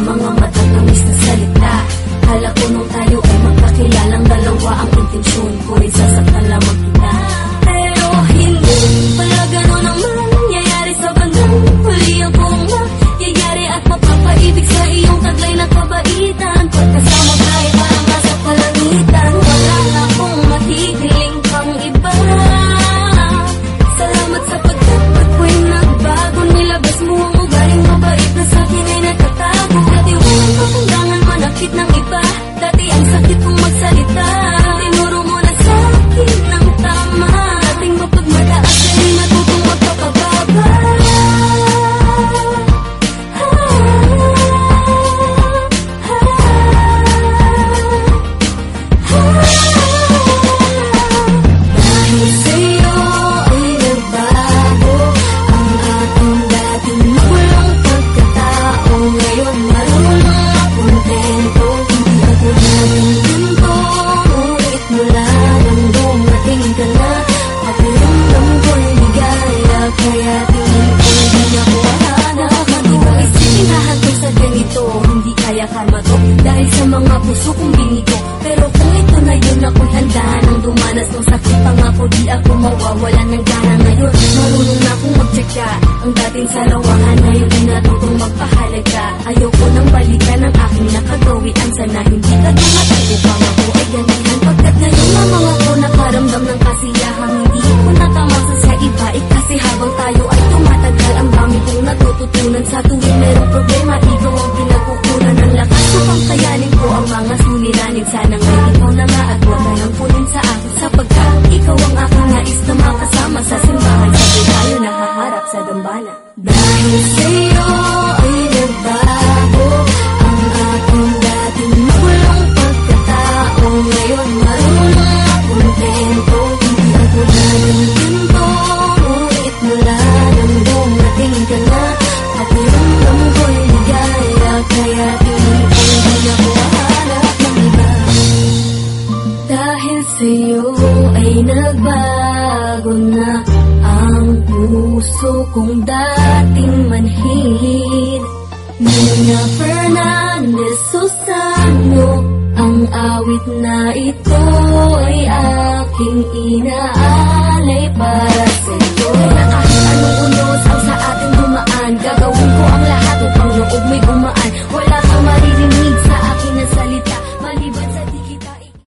mga matatamis na salita. Kala ko nung tayo ay magkakilalang dalawa, ang intensyon ko ay sasaktan lamang kita. Pero hindi pala ganun ang mangyayari sa bandang huli. Akong magyayari at mapapaibig sa iyong taglay na kabaitan. Pagkasama tayo parang nasa kalangitan. Wala na akong mahihiling pang iba. Salamat sapagkat ako'y nagbago. Nilabas mo ang ugaling mabait na sa'kin ay natatago. Dati walang kakundangan manakit ng iba. Dati ang sakit kong magsalita. Tinuro mo na sa'kin ng tama. Dating mapagmataas ay natutong magpapababa. Dahil sa'yo ay nagbago ang ating dating makulong pagkatao. Ngayon marunong makontento. Hindi ako naging ganito, ngunit mula nang dumating ka na, pakiramdam ko'y ligaya. Kaya tingin ko di ako hahanap. Hindi ko isipin hahantong sa ganito. Hindi kaya karma to dahil sa mga puso kong binito. Pero kung ito na yun, ako'y handa nang dumanas ng sakit. Pangako di ako mawawala ng gana ngayon. Marunong na akong magtsaka. Ang dating salawahan ngayon ay natutong magpahalaga. Ayoko nang balikan ang aking nakagawian. Sana hindi ka dumatay upang ako ay ganihan. Pagkat ngayon ang mga ko nakaramdam ng kasiyahan. Hindi ko natamasa sa iba kasi habang tayo ay tumatagal, ang dami kong natututunan. Sa tuwing merong problema, ikaw ang pinagkukunan ng lakas upang kayanin ko ang mga suliranin. Sana ngayon ikaw na nga at huwag ka nang punin sa akin, sapagkat ikaw ang aking nais na makasama sa simbahan. Sabay tayo nahaharap sa dambana. Dahil sa'yo ay nagbago ang aking dating makulong pagkatao. Ngayon marunong makontento. Hindi ako naging ganito, ngunit mula nang dumating ka na, pakiramdam ko'y ligaya. Kaya tingin ko di ako hahanap ng iba. Dahil sa'yo ay nagbago na ang puso kong dating manhid. Nina Fernandez Susano, ang awit na ito ay aking inaalay para sa'yo. Na kahit anong unos ang sa ating dumaan, gagawin ko ang lahat upang loob mo'y gumaan. Wala